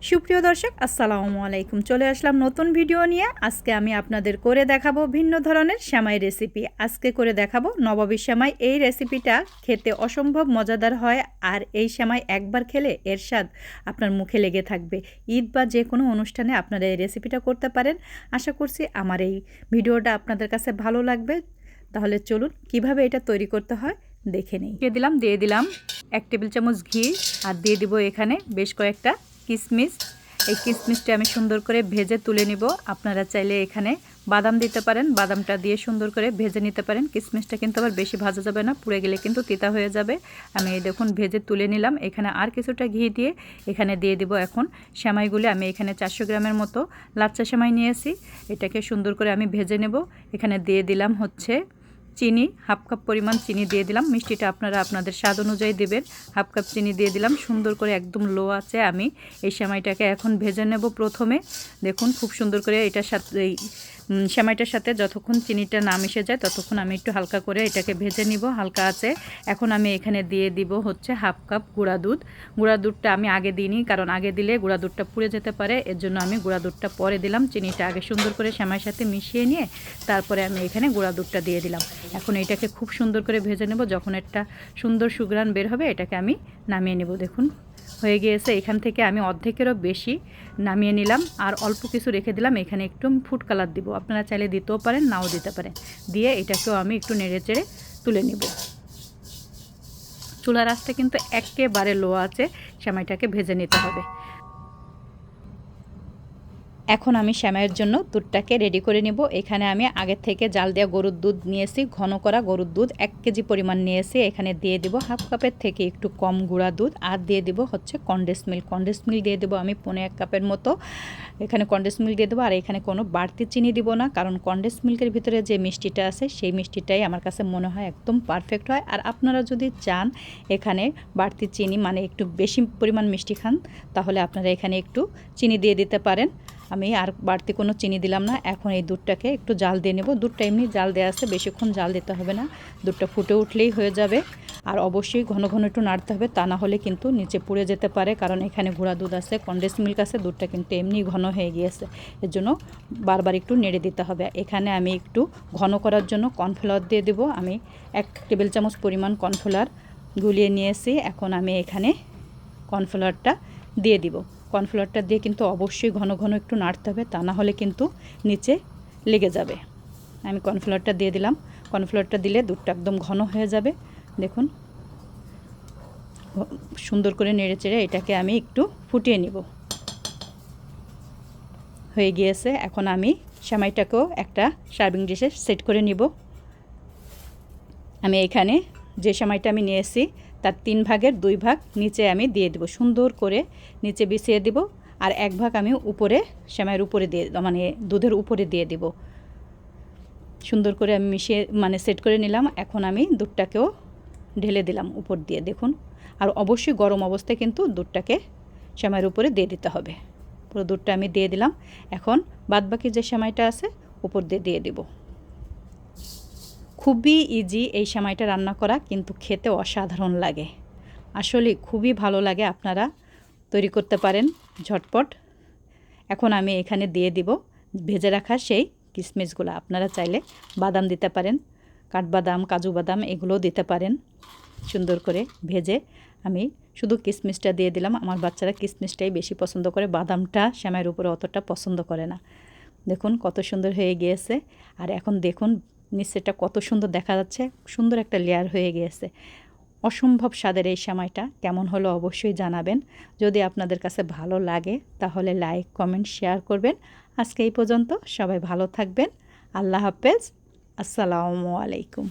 সুপ্রিয় দর্শক আসসালামু আলাইকুম। চলে আসলাম নতুন ভিডিও নিয়ে। আজকে আমি আপনাদের করে দেখাবো ভিন্ন ধরনের সেমাই রেসিপি। আজকে করে দেখাবো নবাবী সেমাই। এই রেসিপিটা খেতে অসম্ভব মজাদার হয়, আর এই সেমাই একবার খেলে এর স্বাদ আপনার মুখে লেগে থাকবে। ঈদ বা যে কোনো অনুষ্ঠানে আপনারা এই রেসিপিটা করতে পারেন। আশা করছি আমার এই ভিডিওটা আপনাদের কাছে ভালো লাগবে। তাহলে চলুন কিভাবে এটা তৈরি করতে হয় দেখে নিই। দিয়ে দিলাম 1 টেবিল চামচ ঘি, আর দিয়ে দিব এখানে বেশ কয়েকটা কিশমিশ। এই কিশমিশটা আমি সুন্দর করে ভেজে তুলে নিব। আপনারা চাইলে এখানে বাদাম দিতে পারেন, বাদামটা দিয়ে সুন্দর করে ভেজে নিতে পারেন। কিশমিশটা কিন্তু আবার বেশি ভাজা যাবে না, পুড়ে গেলে কিন্তু তিতা হয়ে যাবে। আমি এই দেখুন ভেজে তুলে নিলাম। এখানে আর কিছুটা ঘি দিয়ে এখানে দিয়ে দিব এখন সেমাইগুলি। আমি এখানে 400 গ্রামের মতো লাচ্চা সেমাই নিয়েছি। এটাকে সুন্দর করে আমি ভেজে নেব। এখানে দিয়ে দিলাম হচ্ছে চিনি, হাফ কাপ পরিমাণ চিনি দিয়ে দিলাম। মিষ্টিটা আপনারা আপনাদের স্বাদ অনুযায়ী দেবেন। হাফ কাপ চিনি দিয়ে দিলাম। সুন্দর করে একদম লো আছে আমি এই সেমাইটাকে এখন ভেজে নেব। প্রথমে দেখুন খুব সুন্দর করে এটার সাথে এই সেমাইটার সাথে যতক্ষণ চিনিটা না মিশে যায় ততক্ষণ আমি একটু হালকা করে এটাকে ভেজে নিব হালকা আছে। এখন আমি এখানে দিয়ে দিব হচ্ছে হাফ কাপ গুঁড়া দুধ। গুঁড়া দুধটা আমি আগে দিইনি, কারণ আগে দিলে গুঁড়া দুধটা পুড়ে যেতে পারে, এর জন্য আমি গুঁড়া দুধটা পরে দিলাম। চিনিটা আগে সুন্দর করে সেমাইয়ের সাথে মিশিয়ে নিয়ে তারপরে আমি এখানে গুঁড়া দুধটা দিয়ে দিলাম। এখন এটাকে খুব সুন্দর করে ভেজে নেব। যখন একটা সুন্দর সুঘ্রাণ বের হবে এটাকে আমি নামিয়ে নেব। দেখুন হয়ে গিয়েছে। এখান থেকে আমি অর্ধেকেরও বেশি নামিয়ে নিলাম, আর অল্প কিছু রেখে দিলাম। এখানে একটু ফুড কালার দিব, আপনারা চাইলে দিতেও পারেন নাও দিতে পারেন। দিয়ে এটাকেও আমি একটু নেড়ে চেড়ে তুলে নিব। চুলার আঁচটা কিন্তু একেবারে লো আছে, সেমাইটাকে ভেজে নিতে হবে। এখন আমি সেমাইয়ের জন্য দুধটাকে রেডি করে নেব। এখানে আমি আগে থেকে জাল দেওয়া গরুর দুধ নিয়েছি, ঘন করা গরুর দুধ 1 কেজি পরিমাণ নিয়েছি। এখানে দিয়ে দিব হাফ কাপের থেকে একটু কম গুঁড়া দুধ, আর দিয়ে দিব হচ্ছে কনডেন্স মিল্ক। কনডেন্স মিল্ক দিয়ে দেবো আমি 1.5 কাপের মতো। এখানে কনডেন্স মিল্ক দিয়ে দেবো, আর এখানে কোনো বাড়তি চিনি দিব না, কারণ কনডেন্স মিল্কের ভিতরে যে মিষ্টিটা আছে সেই মিষ্টিটাই আমার কাছে মনে হয় একদম পারফেক্ট হয়। আর আপনারা যদি চান এখানে বাড়তি চিনি মানে একটু বেশি পরিমাণ মিষ্টি খান, তাহলে আপনারা এখানে একটু চিনি দিয়ে দিতে পারেন। আমি আর বাড়তি কোনো চিনি দিলাম না। এখন এই দুধটাকে একটু জাল দিয়ে নেব। দুধটা এমনি জাল দেওয়া আছে, বেশিক্ষণ জাল দিতে হবে না, দুধটা ফুটে উঠলেই হয়ে যাবে। আর অবশ্যই ঘন ঘন একটু নাড়তে হবে, তা না হলে কিন্তু নিচে পুড়ে যেতে পারে, কারণ এখানে গুঁড়া দুধ আছে, কনডেন্স মিল্ক আছে, দুধটা কিন্তু এমনি ঘন হয়ে গিয়েছে। এর জন্য বারবার একটু নেড়ে দিতে হবে। এখানে আমি একটু ঘন করার জন্য কর্নফ্লাওয়ার দিয়ে দেবো। আমি 1 টেবিল চামচ পরিমাণ কর্নফ্লাওয়ার গুলিয়ে নিয়েছি। এখন আমি এখানে কর্নফ্লাওয়ারটা দিয়ে দিব। কর্নফ্লাওয়ারটা দিয়ে কিন্তু অবশ্যই ঘন ঘন একটু নাড়তে হবে, তা না হলে কিন্তু নিচে লেগে যাবে। আমি কর্নফ্লাওয়ারটা দিয়ে দিলাম। কর্নফ্লাওয়ারটা দিলে দুধটা একদম ঘন হয়ে যাবে। দেখুন সুন্দর করে নেড়ে চেড়ে এটাকে আমি একটু ফুটিয়ে নিব। হয়ে গিয়েছে। এখন আমি সেমাইটাকেও একটা সার্ভিং ডিশে সেট করে নিব। আমি এখানে যে সেমাইটা আমি নিয়েছি তার 3 ভাগের 2 ভাগ নিচে আমি দিয়ে দেব, সুন্দর করে নিচে বিছিয়ে দেব। আর 1 ভাগ আমি উপরে সেমাইয়ের উপরে দিয়ে মানে দুধের উপরে দিয়ে দেব। সুন্দর করে আমি মিশিয়ে মানে সেট করে নিলাম। এখন আমি দুধটাকেও ঢেলে দিলাম উপর দিয়ে। দেখুন, আর অবশ্যই গরম অবস্থায় কিন্তু দুধটাকে সেমাইয়ের উপরে দিয়ে দিতে হবে। পুরো দুধটা আমি দিয়ে দিলাম। এখন বাদবাকি যে সেমাইটা আছে উপর দিয়ে দিয়ে দেব। খুবই ইজি এই সেমাইটা রান্না করা, কিন্তু খেতে অসাধারণ লাগে। আসলে খুবই ভালো লাগে, আপনারা তৈরি করতে পারেন ঝটপট। এখন আমি এখানে দিয়ে দিব ভেজে রাখা সেই কিশমিশগুলো। আপনারা চাইলে বাদাম দিতে পারেন, কাঠবাদাম, কাজু বাদাম এগুলোও দিতে পারেন। সুন্দর করে ভেজে আমি শুধু কিশমিশটা দিয়ে দিলাম। আমার বাচ্চারা কিশমিশটাই বেশি পছন্দ করে, বাদামটা সেমাইয়ের উপরে অতটা পছন্দ করে না। দেখুন কত সুন্দর হয়ে গিয়েছে। আর এখন দেখুন নিচেটা কত সুন্দর দেখা যাচ্ছে, সুন্দর একটা লেয়ার হয়ে গিয়েছে। অসম্ভব স্বাদের এই সেমাইটা কেমন হলো অবশ্যই জানাবেন। যদি আপনাদের কাছে ভালো লাগে তাহলে লাইক, কমেন্ট, শেয়ার করবেন। আজকে এই পর্যন্ত, সবাই ভালো থাকবেন। আল্লাহ হাফেজ। আসসালামু আলাইকুম।